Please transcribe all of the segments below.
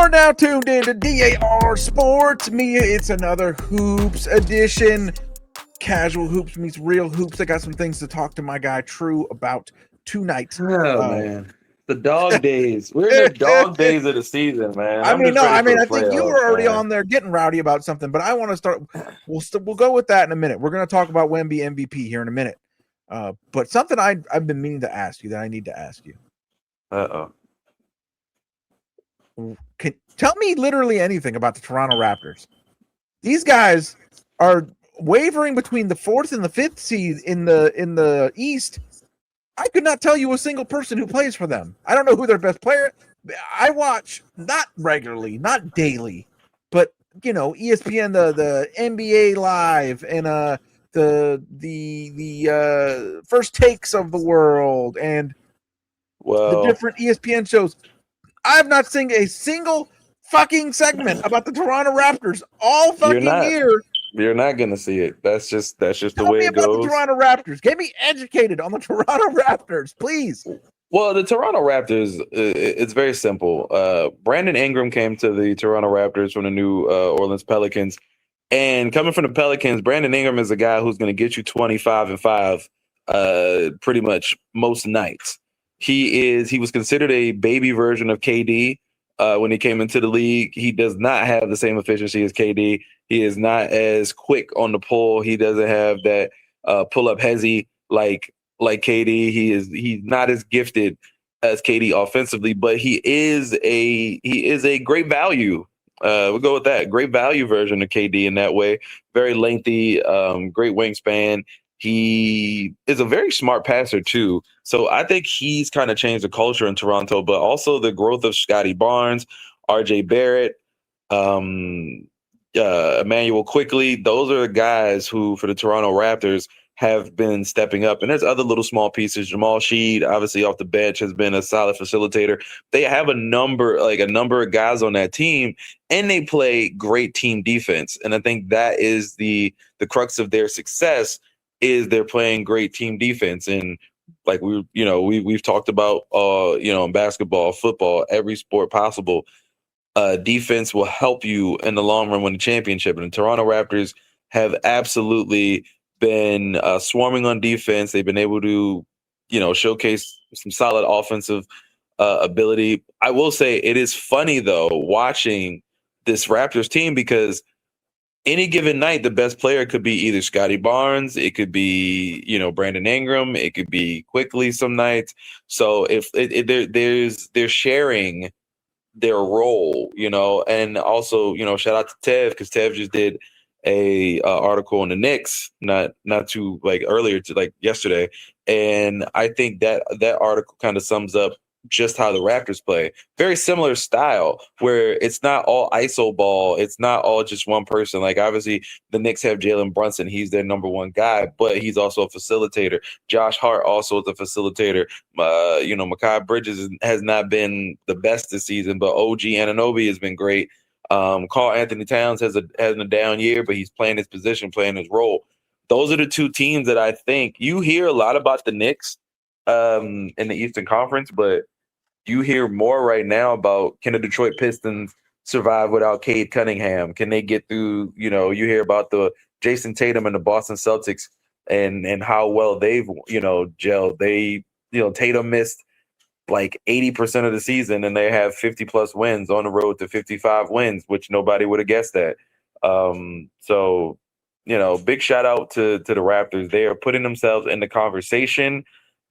are now tuned in to DAR Sports. It's another Hoops edition. Casual Hoops meets real Hoops. I got some things to talk to my guy True about tonight. Oh, man. The dog days. We're in the dog days of the season, man. I think you were already man. on there getting rowdy about something, but I want to start. We'll go with that in a minute. We're going to talk about Wemby MVP here in a minute. But something I've been meaning to ask you that I need to ask you. Tell me literally anything about the Toronto Raptors. These guys are wavering between the 4th and the 5th seed in the East. I could not tell you a single person who plays for them. I don't know who their best player. I watch not regularly, not daily, but ESPN, the NBA Live, and the first takes of the world, and the different ESPN shows. I have not seen a single fucking segment about the Toronto Raptors all fucking year. You're not gonna see it. That's just the way it goes. Tell me about the Toronto Raptors. Get me educated on the Toronto Raptors, please. Well, the Toronto Raptors, it's very simple. Brandon Ingram came to the Toronto Raptors from the New Orleans Pelicans, and coming from the Pelicans, Brandon Ingram is a guy who's going to get you 25 and 5, pretty much most nights. He was considered a baby version of KD when he came into the league. He does not have the same efficiency as KD. He is not as quick on the pull. He doesn't have that pull up hezzy like KD. He's not as gifted as KD offensively, but he is a great value. We'll go with that. Great value version of KD in that way. Very lengthy, great wingspan. He is a very smart passer too. So I think he's kind of changed the culture in Toronto, but also the growth of Scotty Barnes, RJ Barrett, Emmanuel Quickly. Those are the guys who, for the Toronto Raptors, have been stepping up. And there's other little small pieces. Jamal Sheed, obviously off the bench, has been a solid facilitator. They have a number of guys on that team, and they play great team defense. And I think that is the crux of their success, is they're playing great team defense. And like we've talked about, in basketball, football, every sport possible, defense will help you in the long run win the championship. And the Toronto Raptors have absolutely been swarming on defense. They've been able to, showcase some solid offensive ability. I will say it is funny though watching this Raptors team, because any given night the best player could be either Scotty Barnes, it could be Brandon Ingram, it could be Quickly some nights. So if they're sharing their role, and also shout out to Tev, because Tev just did a article on the Knicks not too earlier to yesterday, and I think that article kind of sums up just how the Raptors play. Very similar style, where it's not all iso ball, it's not all just one person. Like obviously the Knicks have Jalen Brunson, he's their number one guy, but he's also a facilitator. Josh Hart also is a facilitator. Mikal Bridges has not been the best this season, but OG Anunoby has been great. Karl Anthony Towns has a down year, but he's playing his position, playing his role. Those are the two teams that I think you hear a lot about the Knicks in the Eastern Conference, but you hear more right now about, can the Detroit Pistons survive without Cade Cunningham? Can they get through? You hear about the Jason Tatum and the Boston Celtics and how well they've gelled. Tatum missed 80% of the season, and they have 50 plus wins on the road to 55 wins, which nobody would have guessed that. So big shout out to the Raptors. They are putting themselves in the conversation.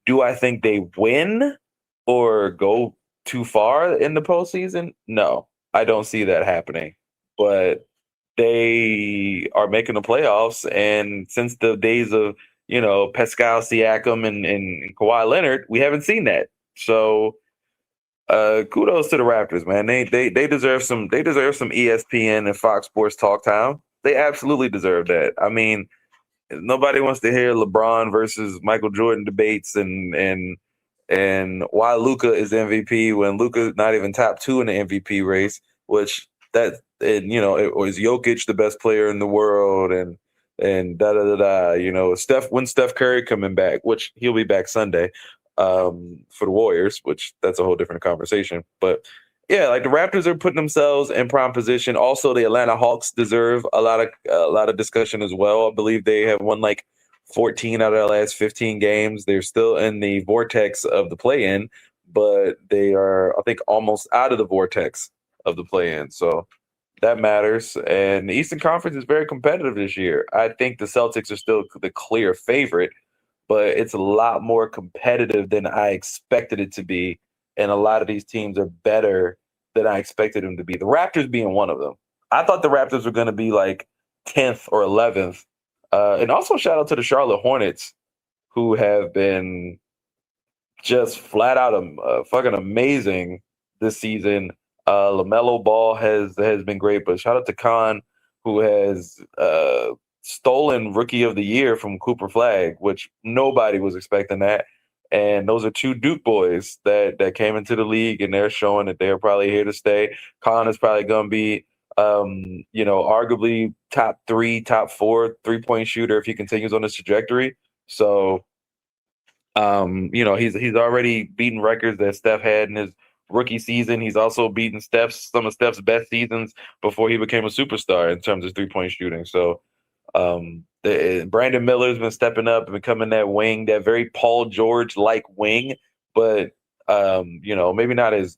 Do I think they win or go too far in the postseason? No, I don't see that happening. But they are making the playoffs, and since the days of Pascal Siakam and Kawhi Leonard, we haven't seen that. So kudos to the Raptors, man. They deserve some ESPN and Fox Sports talk time. They absolutely deserve that. I mean, nobody wants to hear LeBron versus Michael Jordan debates and why Luka is MVP when Luka's not even top 2 in the MVP race, which or is Jokic the best player in the world, and when's Steph Curry coming back, which he'll be back Sunday for the Warriors, which that's a whole different conversation. But Yeah, like the Raptors are putting themselves in prime position. Also, the Atlanta Hawks deserve a lot of discussion as well. I believe they have won like 14 out of their last 15 games. They're still in the vortex of the play-in, but they are, I think, almost out of the vortex of the play-in. So that matters. And the Eastern Conference is very competitive this year. I think the Celtics are still the clear favorite, but it's a lot more competitive than I expected it to be. And a lot of these teams are better than I expected them to be. The Raptors being one of them. I thought the Raptors were going to be like 10th or 11th. And also shout out to the Charlotte Hornets, who have been just flat out fucking amazing this season. LaMelo Ball has been great, but shout out to Khan, who has stolen Rookie of the Year from Cooper Flag, which nobody was expecting that. And those are two Duke boys that came into the league, and they're showing that they're probably here to stay. Khan is probably going to be, arguably top 3, top 4 3-point shooter if he continues on this trajectory. So, he's already beaten records that Steph had in his rookie season. He's also beaten some of Steph's best seasons before he became a superstar in terms of 3-point shooting. So, Brandon Miller's been stepping up and becoming that wing, that very Paul George like wing, but maybe not as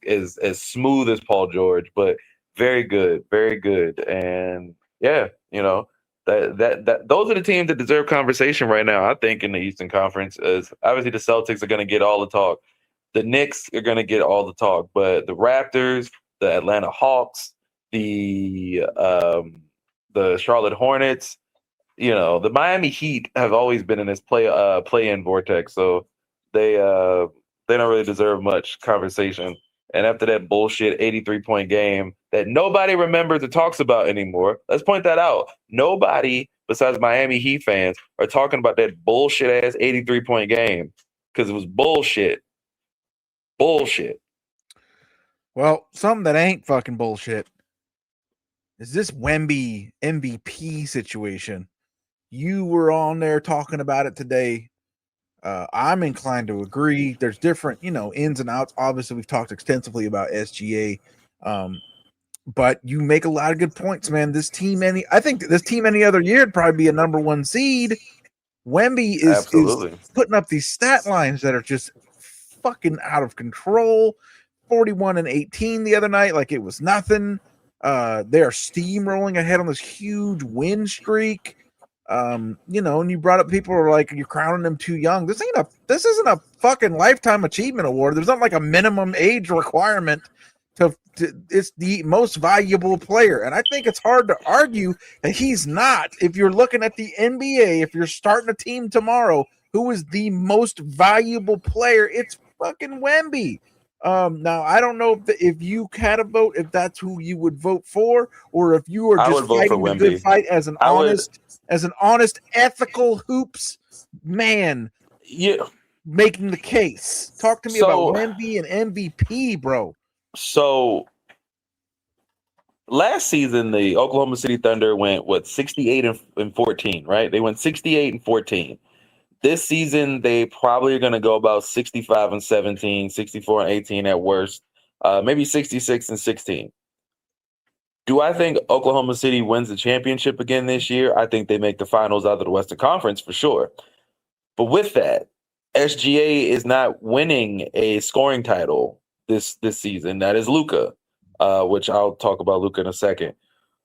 smooth as Paul George, but very good, very good. And yeah, that those are the teams that deserve conversation right now. I think in the Eastern Conference is obviously the Celtics are going to get all the talk. The Knicks are going to get all the talk, but the Raptors, the Atlanta Hawks, the Charlotte Hornets, the Miami Heat have always been in this play-in vortex, so they don't really deserve much conversation. And after that bullshit 83-point game that nobody remembers or talks about anymore, let's point that out. Nobody besides Miami Heat fans are talking about that bullshit-ass 83-point game because it was bullshit. Bullshit. Well, something that ain't fucking bullshit is this Wemby MVP situation. You were on there talking about it today. I'm inclined to agree. There's different, ins and outs. Obviously, we've talked extensively about SGA, but you make a lot of good points, man. I think this team any other year would probably be a number 1 seed. Wemby is putting up these stat lines that are just fucking out of control. 41 and 18 the other night, like it was nothing. They are steamrolling ahead on this huge win streak. And you brought up people are like, you're crowning them too young. This isn't a fucking lifetime achievement award. There's not like a minimum age requirement to it's the most valuable player. And I think it's hard to argue that he's not. If you're looking at the NBA, if you're starting a team tomorrow, who is the most valuable player? It's fucking Wemby. Now I don't know if you had a vote, if that's who you would vote for, or if you are just fighting the good fight as an honest, ethical hoops man. Yeah, making the case. Talk to me about Wemby and MVP, bro. So last season, the Oklahoma City Thunder went 68 and 14, right? They went 68 and 14. This season, they probably are going to go about 65 and 17, 64 and 18 at worst, maybe 66 and 16. Do I think Oklahoma City wins the championship again this year? I think they make the finals out of the Western Conference for sure. But with that, SGA is not winning a scoring title this season. That is Luka, which I'll talk about Luka in a second.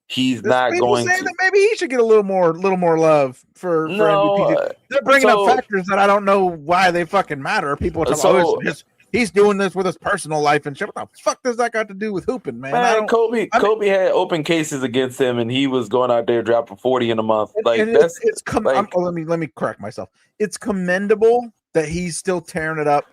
He's not going to. That maybe he should get a little more love for MVP. They're bringing up factors that I don't know why they fucking matter. People are talking about he's doing this with his personal life and shit. What the fuck does that got to do with hooping, man? Kobe had open cases against him, and he was going out there dropping 40 in a month. Let me correct myself. It's commendable that he's still tearing it up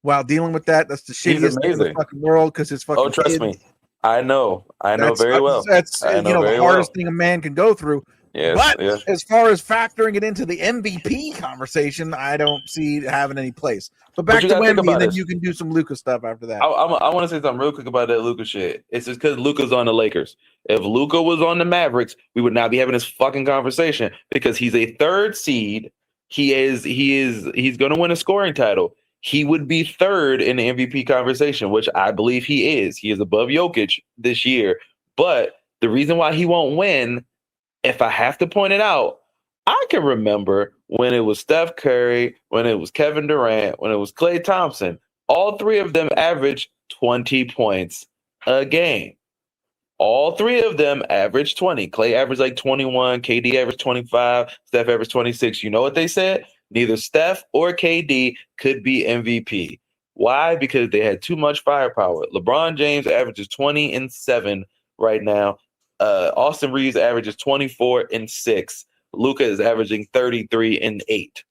while dealing with that. That's the shittiest thing in the fucking world because his fucking trust me. I know very well. That's the hardest thing a man can go through. Yes, but as far as factoring it into the MVP conversation, I don't see it having any place. But back to Wemby, and then you can do some Luka stuff after that. I want to say something real quick about that Luka shit. It's just because Luka's on the Lakers. If Luka was on the Mavericks, we would not be having this fucking conversation because he's a 3rd seed. He's going to win a scoring title. he would be third in the MVP conversation, which I believe he is. He is above Jokic this year. But the reason why he won't win, if I have to point it out, I can remember when it was Steph Curry, when it was Kevin Durant, when it was Klay Thompson. All three of them averaged 20 points a game. All three of them averaged 20. Klay averaged like 21. KD averaged 25. Steph averaged 26. You know what they said? Neither Steph or KD could be MVP. Why? Because they had too much firepower. LeBron James averages 20-7 right now. Austin Reeves averages 24-6. Luka is averaging 33-8.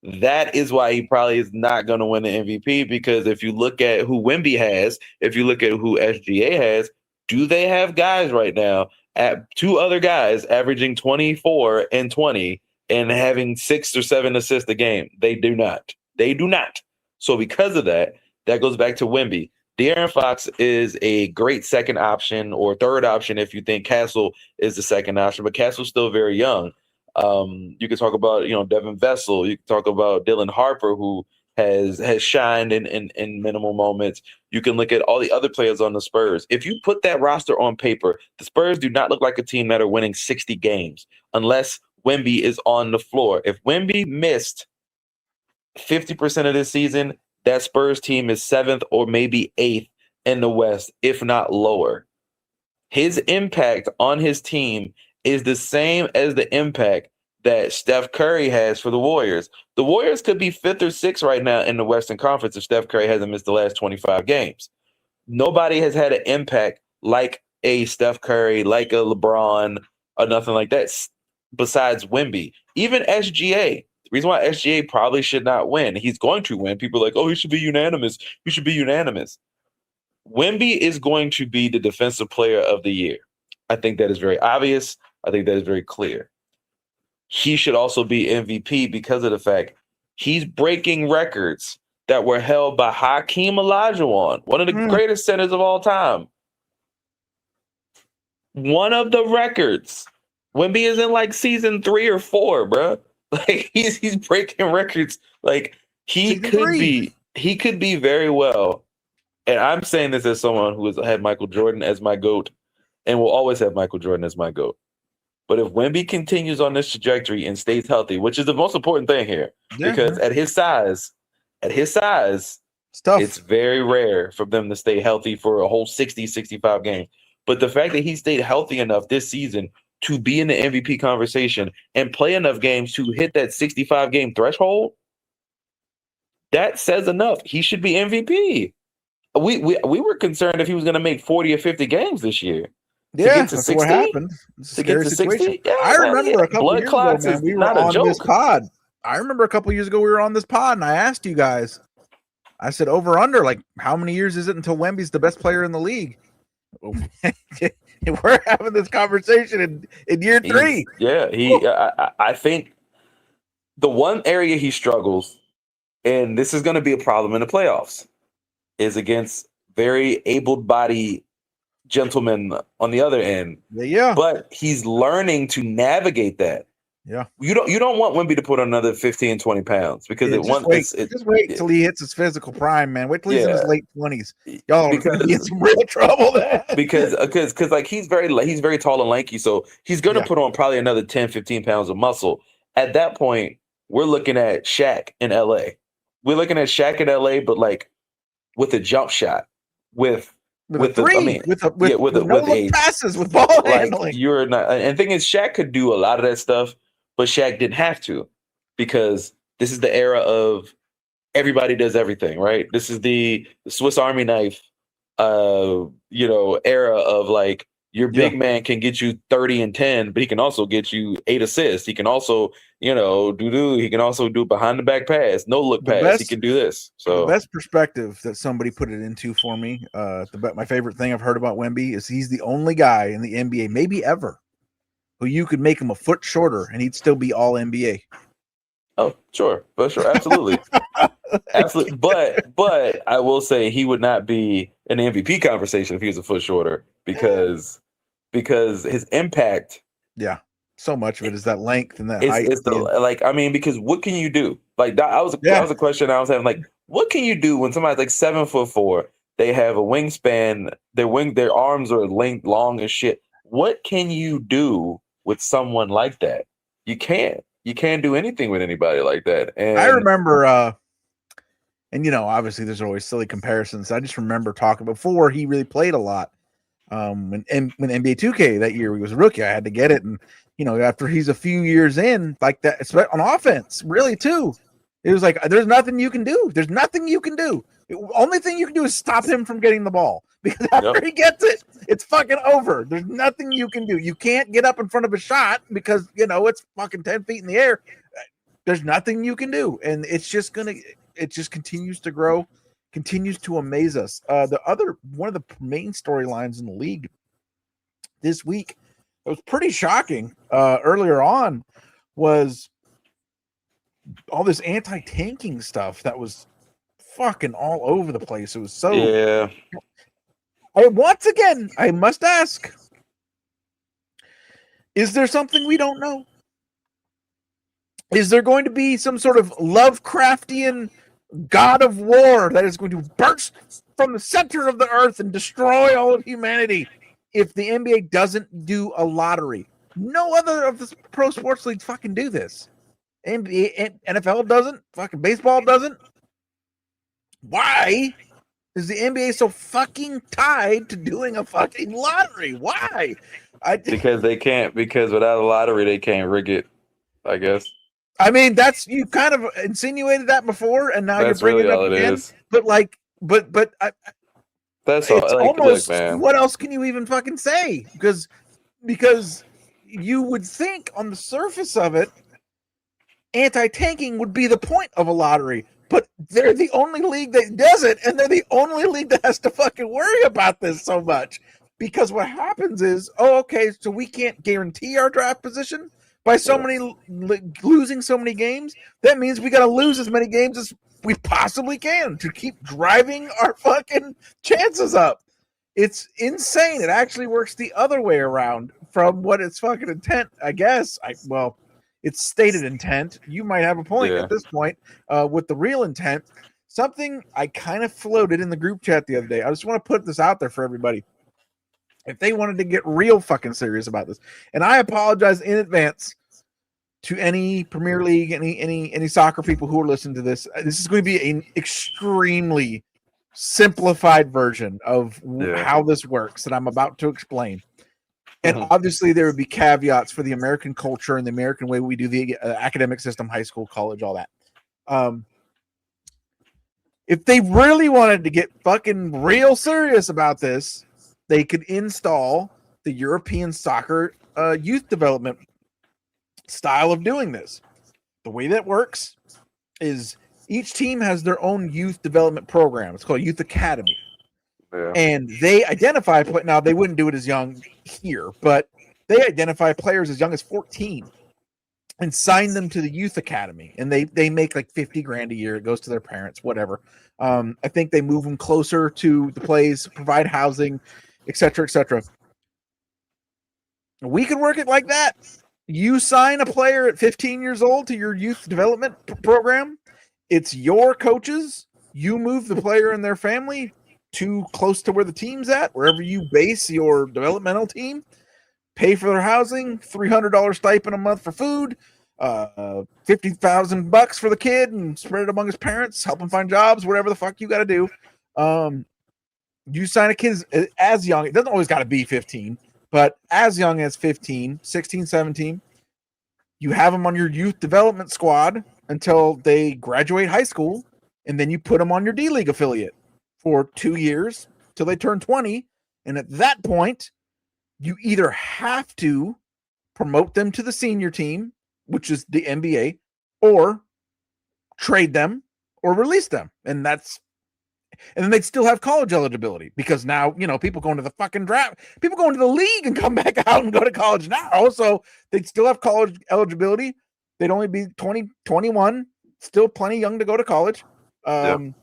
That is why he probably is not going to win the MVP, because if you look at who Wemby has, if you look at who SGA has, do they have guys right now at two other guys averaging 24 and 20 and having 6 or 7 assists a game? They do not. They do not. So because of that, that goes back to Wemby. De'Aaron Fox is a great second option or third option if you think Castle is the second option, but Castle's still very young. You can talk about, Devin Vessel. You can talk about Dylan Harper, who has shined in minimal moments. You can look at all the other players on the Spurs. If you put that roster on paper, the Spurs do not look like a team that are winning 60 games unless Wemby is on the floor. If Wemby missed 50% of this season, that Spurs team is 7th or maybe 8th in the West, if not lower. His impact on his team is the same as the impact that Steph Curry has for the Warriors. The Warriors could be 5th or 6th right now in the Western Conference if Steph Curry hasn't missed the last 25 games. Nobody has had an impact like a Steph Curry, like a LeBron, or nothing like that besides Wemby. Even SGA. The reason why SGA probably should not win, he's going to win. People are like, oh, he should be unanimous. He should be unanimous. Wemby is going to be the defensive player of the year. I think that is very obvious. I think that is very clear. He should also be MVP because of the fact he's breaking records that were held by Hakeem Olajuwon, one of the greatest centers of all time. One of the records. Wemby is in like season 3 or 4, bro. Like he's breaking records. Like he could be very well. And I'm saying this as someone who has had Michael Jordan as my GOAT and will always have Michael Jordan as my GOAT. But if Wemby continues on this trajectory and stays healthy, which is the most important thing here, because at his size, it's very rare for them to stay healthy for a whole 60, 65 games. But the fact that he stayed healthy enough this season to be in the MVP conversation and play enough games to hit that 65 game threshold, that says enough. He should be MVP. We were concerned if he was going to make 40 or 50 games this year. Yeah, that's 60, what happened. To get to 60? Yeah, I remember a couple years ago, man, we were on this pod. I remember a couple years ago we were on this pod, and I asked you guys, I said, over under, like, how many years is it until Wemby's the best player in the league? We're having this conversation in year 3. I think the one area he struggles, and this is going to be a problem in the playoffs, is against very able-bodied gentlemen on the other end. Yeah. But he's learning to navigate that. Yeah. You don't want Wemby to put on another 15, 20 pounds because just wait till he hits his physical prime, man. Wait till he's in his late 20s. Y'all are gonna be in some real trouble there. because like he's very tall and lanky, so he's gonna put on probably another 10, 15 pounds of muscle. At that point, we're looking at Shaq in LA. We're looking at Shaq in LA, but like with a jump shot, with passes, with ball handling. You're not, and the thing is, Shaq could do a lot of that stuff, but Shaq didn't have to, because this is the era of everybody does everything, right? This is the Swiss Army knife, era of like your big man can get you 30 and 10, but he can also get you 8 assists. He can also, he can also do behind the back pass, no look pass. He can do this. So the best perspective that somebody put it into for me, my favorite thing I've heard about Wemby is he's the only guy in the NBA, maybe ever, who you could make him a foot shorter and he'd still be all NBA. Oh, sure. Absolutely. Absolutely. But I will say he would not be in the MVP conversation if he was a foot shorter because his impact. Yeah. So much of it is that length and that height. Because what can you do? Like that was a question I was having. Like, what can you do when somebody's like 7'4"? They have a wingspan. Their arms are long as shit. What can you do with someone like that? You can't. You can't do anything with anybody like that. And I remember, and obviously there's always silly comparisons. I just remember talking before he really played a lot. When NBA 2K that year he was a rookie, I had to get it, and after he's a few years in like that, especially on offense, really too, it was like there's nothing you can do. There's nothing you can do. The only thing you can do is stop him from getting the ball, because after he gets it, it's fucking over. There's nothing you can do. You can't get up in front of a shot because it's fucking 10 feet in the air. There's nothing you can do, and it just continues to grow, continues to amaze us. One of the main storylines in the league this week, it was pretty shocking. Earlier on, was all this anti-tanking stuff that was fucking all over the place. It was so. Yeah. Once again, I must ask: is there something we don't know? Is there going to be some sort of Lovecraftian god of war that is going to burst from the center of the earth and destroy all of humanity if the NBA doesn't do a lottery? No other of the pro sports leagues fucking do this. NBA, NFL doesn't. Fucking baseball doesn't. Why is the NBA so fucking tied to doing a fucking lottery? Why? Because they can't. Because without a lottery, they can't rig it, I guess. I mean, you kind of insinuated that before, and now That's you're bringing really it up again. is. But That's all. It's almost. Look, man. What else can you even fucking say? Because you would think on the surface of it, anti-tanking would be the point of a lottery, but they're the only league that does it, and they're the only league that has to fucking worry about this so much. Because what happens is, okay, so we can't guarantee our draft position by losing so many games. That means we got to lose as many games as we possibly can to keep driving our fucking chances up. It's insane. It actually works the other way around from what its fucking intent, I guess. It's stated intent. You might have a point at this point with the real intent. Something I kind of floated in the group chat the other day. I just want to put this out there for everybody. If they wanted to get real fucking serious about this, and I apologize in advance to any Premier League, any soccer people who are listening to this. This is going to be an extremely simplified version of how this works that I'm about to explain. And obviously there would be caveats for the American culture and the American way we do the academic system, high school, college, all that. If they really wanted to get fucking real serious about this, they could install the European soccer youth development style of doing this. The way that works is each team has their own youth development program. It's called Youth Academy. Yeah. And they identify, now they wouldn't do it as young here, but they identify players as young as 14 and sign them to the Youth Academy. And they make like $50,000 a year. It goes to their parents, whatever. I think they move them closer to the plays, provide housing, et cetera, et cetera. We could work it like that. You sign a player at 15 years old to your youth development program. It's your coaches. You move the player and their family too close to where the team's at, wherever you base your developmental team, pay for their housing, $300 stipend a month for food, $50,000 for the kid, and spread it among his parents, help him find jobs, whatever the fuck you got to do. You sign a kid as young, it doesn't always got to be 15, but as young as 15, 16, 17, you have them on your youth development squad until they graduate high school, and then you put them on your D-League affiliate for 2 years till they turn 20. And at that point, you either have to promote them to the senior team, which is the NBA, or trade them or release them. And then they'd still have college eligibility, because now, people going to the fucking draft, people going to the league and come back out and go to college now. So they'd still have college eligibility. They'd only be 20, 21, still plenty young to go to college. And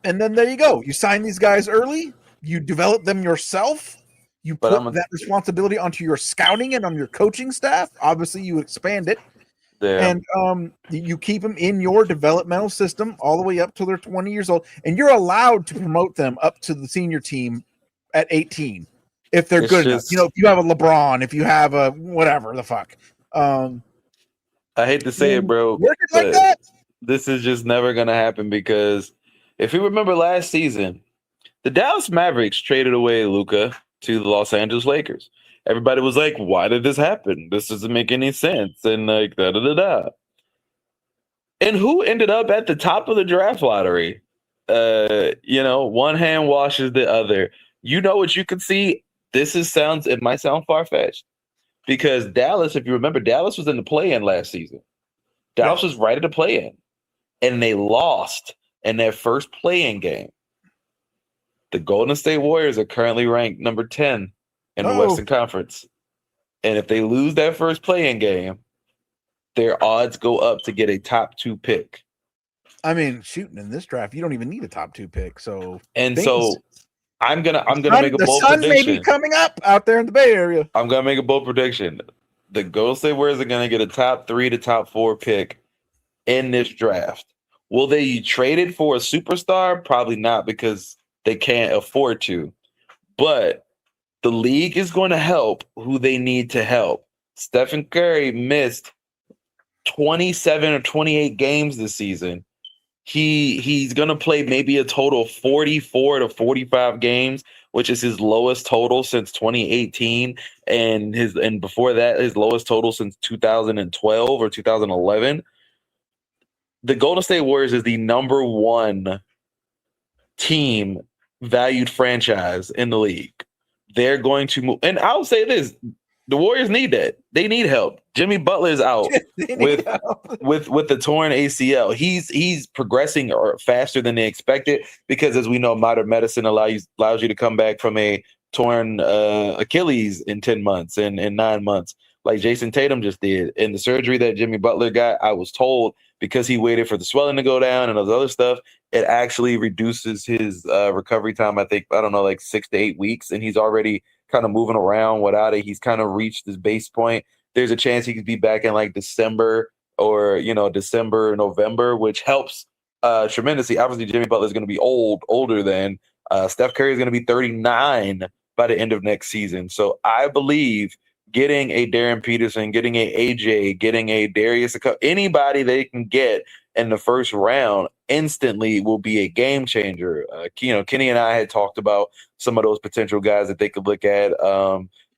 then there you go. You sign these guys early. You develop them yourself. You put that responsibility onto your scouting and on your coaching staff. Obviously, you expand it. Yeah. And you keep them in your developmental system all the way up till they're 20 years old, and you're allowed to promote them up to the senior team at 18 if they're good enough. You know, if you have a LeBron, if you have a whatever the fuck. I hate to say it, bro, work it like but that. this is just never going to happen because if you remember last season, the Dallas Mavericks traded away Luka to the Los Angeles Lakers. Everybody was like, why did this happen? This doesn't make any sense. And like, da da da da. And who ended up at the top of the draft lottery? One hand washes the other. You know what you can see? It might sound far-fetched. Because Dallas, if you remember, Dallas was in the play-in last season. Dallas was right at the play-in. And they lost in their first play-in game. The Golden State Warriors are currently ranked number 10 in the Western Conference. And if they lose that first play-in game, their odds go up to get a top 2 pick. I mean, shooting in this draft, you don't even need a top 2 pick. So I'm gonna make a bold prediction. The sun may be coming up out there in the Bay Area. I'm gonna make a bold prediction. The Golden State Warriors are gonna get a top 3 to top 4 pick in this draft. Will they trade it for a superstar? Probably not, because they can't afford to. But the league is going to help who they need to help. Stephen Curry missed 27 or 28 games this season. He's going to play maybe a total of 44 to 45 games, which is his lowest total since 2018, and before that his lowest total since 2012 or 2011. The Golden State Warriors is the number 1 team valued franchise in the league. They're going to move, and I'll say this: the Warriors need that. They need help. Jimmy Butler is out with the torn ACL. He's progressing faster than they expected because, as we know, modern medicine allows you to come back from a torn Achilles in 10 months and 9 months, like Jason Tatum just did. And the surgery that Jimmy Butler got, I was told, because he waited for the swelling to go down and other stuff, it actually reduces his recovery time, I think, like 6 to 8 weeks. And he's already kind of moving around without it. He's kind of reached his base point. There's a chance he could be back in like December or, December, November, which helps tremendously. Obviously, Jimmy Butler is going to be older than Steph Curry is going to be 39 by the end of next season. So I believe getting a Darren Peterson, getting a AJ, getting a Darius, anybody they can get in the first round instantly will be a game changer. Kenny and I had talked about some of those potential guys that they could look at.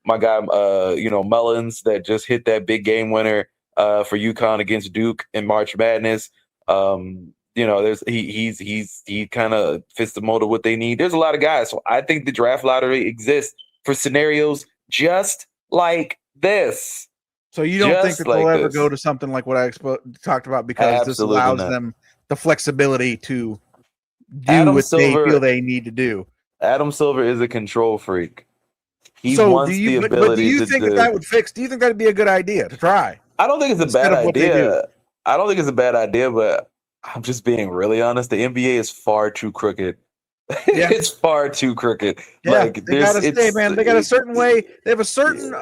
My guy, Mullins, that just hit that big game winner for UConn against Duke in March Madness. He kind of fits the mold of what they need. There's a lot of guys. So I think the draft lottery exists for scenarios just like this. So you don't think that they'll ever go to something like what I talked about, because this allows them the flexibility to do what they feel they need to do? Adam Silver is a control freak. He wants the ability but do you think that would fix? Do you think that'd be a good idea to try? I don't think it's a bad idea. I don't think it's a bad idea, but I'm just being really honest. The NBA is far too crooked. Yeah. It's far too crooked. Yeah, they gotta stay, man. They got a certain way. They have a certain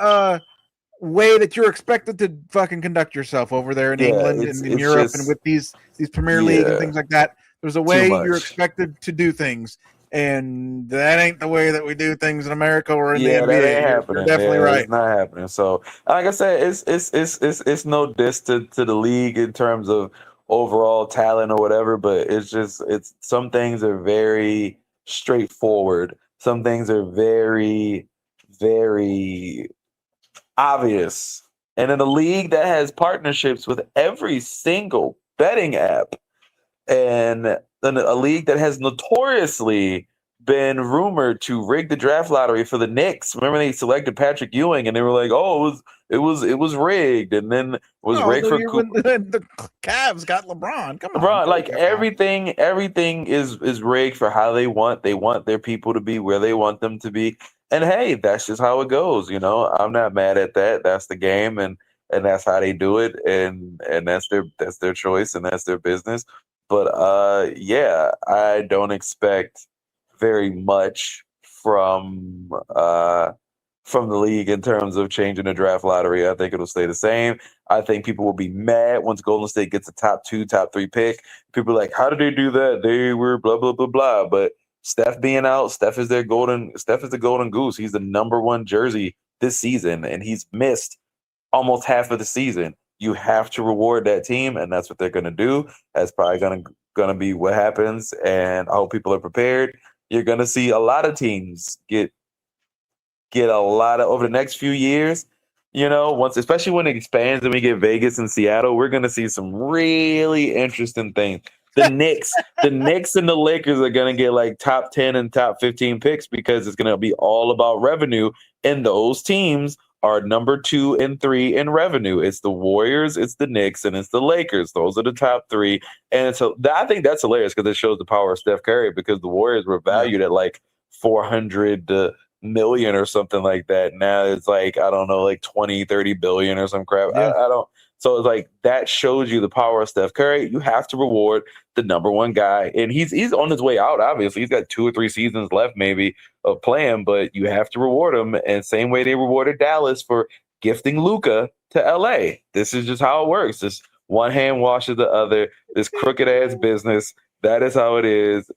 way that you're expected to fucking conduct yourself over there in England and in Europe, and with these Premier League and things like that. There's a way you're expected to do things, and that ain't the way that we do things in America or in the NBA. That ain't happening. You're definitely right. It's not happening. So, like I said, it's no diss to the league in terms of overall talent or whatever, but it's some things are very straightforward. Some things are very, very obvious. And in a league that has partnerships with every single betting app, and in a league that has notoriously been rumored to rig the draft lottery for the Knicks. Remember, they selected Patrick Ewing, and they were like, "Oh, it was rigged," and then it was rigged for the Cavs got LeBron. Come on, LeBron. Like everything is rigged for how they want. They want their people to be where they want them to be, and hey, that's just how it goes. I'm not mad at that. That's the game, and that's how they do it, and that's their choice, and that's their business. But I don't expect very much from from the league in terms of changing the draft lottery. I think it'll stay the same. I think people will be mad once Golden State gets a top 2, top 3 pick. People are like, how did they do that? They were blah, blah, blah, blah. But Steph being out, Steph is the golden goose. He's the number 1 jersey this season, and he's missed almost half of the season. You have to reward that team, and that's what they're going to do. That's probably going to be what happens, and I hope people are prepared. You're going to see a lot of teams get a lot of over the next few years. Especially when it expands and we get Vegas and Seattle, we're going to see some really interesting things. The Knicks and the Lakers are going to get like top 10 and top 15 picks because it's going to be all about revenue. And those teams are number 2 and 3 in revenue. It's the Warriors, it's the Knicks, and it's the Lakers. Those are the top 3. And so I think that's hilarious because it shows the power of Steph Curry, because the Warriors were valued at like 400 million or something like that. Now it's like, I don't know, like 20, 30 billion or some crap. Yeah. I don't. So it's like that shows you the power of Steph Curry. You have to reward the number 1 guy. And he's on his way out, obviously. He's got 2 or 3 seasons left maybe of playing, but you have to reward him. And same way they rewarded Dallas for gifting Luka to LA. This is just how it works. This one hand washes the other. This crooked ass business. That is how it is.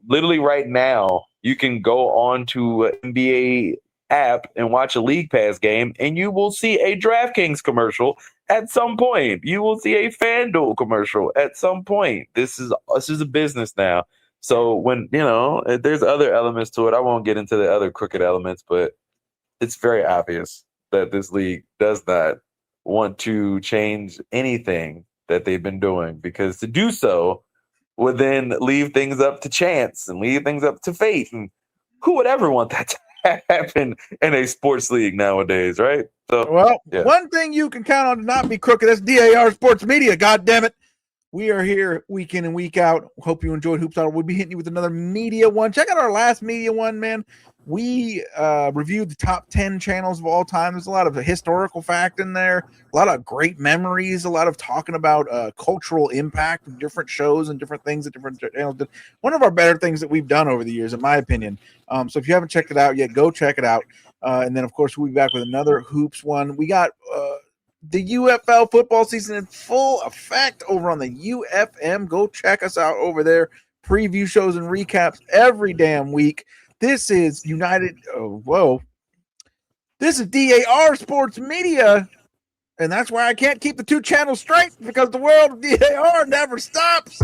Literally right now, you can go on to an NBA app and watch a League Pass game, and you will see a DraftKings commercial at some point. You will see a FanDuel commercial at some point. This is a business now. So when, there's other elements to it. I won't get into the other crooked elements, but it's very obvious that this league does not want to change anything that they've been doing, because to do so would then leave things up to chance and leave things up to fate. And who would ever want that to happen in a sports league nowadays, right? So, One thing you can count on to not be crooked, that's DAR Sports Media, God damn it. We are here week in and week out. Hope you enjoyed Hoops Hour. We'll be hitting you with another media one. Check out our last media one, man. We reviewed the top 10 channels of all time. There's a lot of historical fact in there, a lot of great memories, a lot of talking about cultural impact of different shows and different things that different channels did. One of our better things that we've done over the years, in my opinion. So if you haven't checked it out yet, go check it out. And then, of course, we'll be back with another Hoops one. We got the UFL football season in full effect over on the UFM. Go check us out over there. Preview shows and recaps every damn week. This is This is DAR Sports Media. And that's why I can't keep the 2 channels straight, because the world of DAR never stops.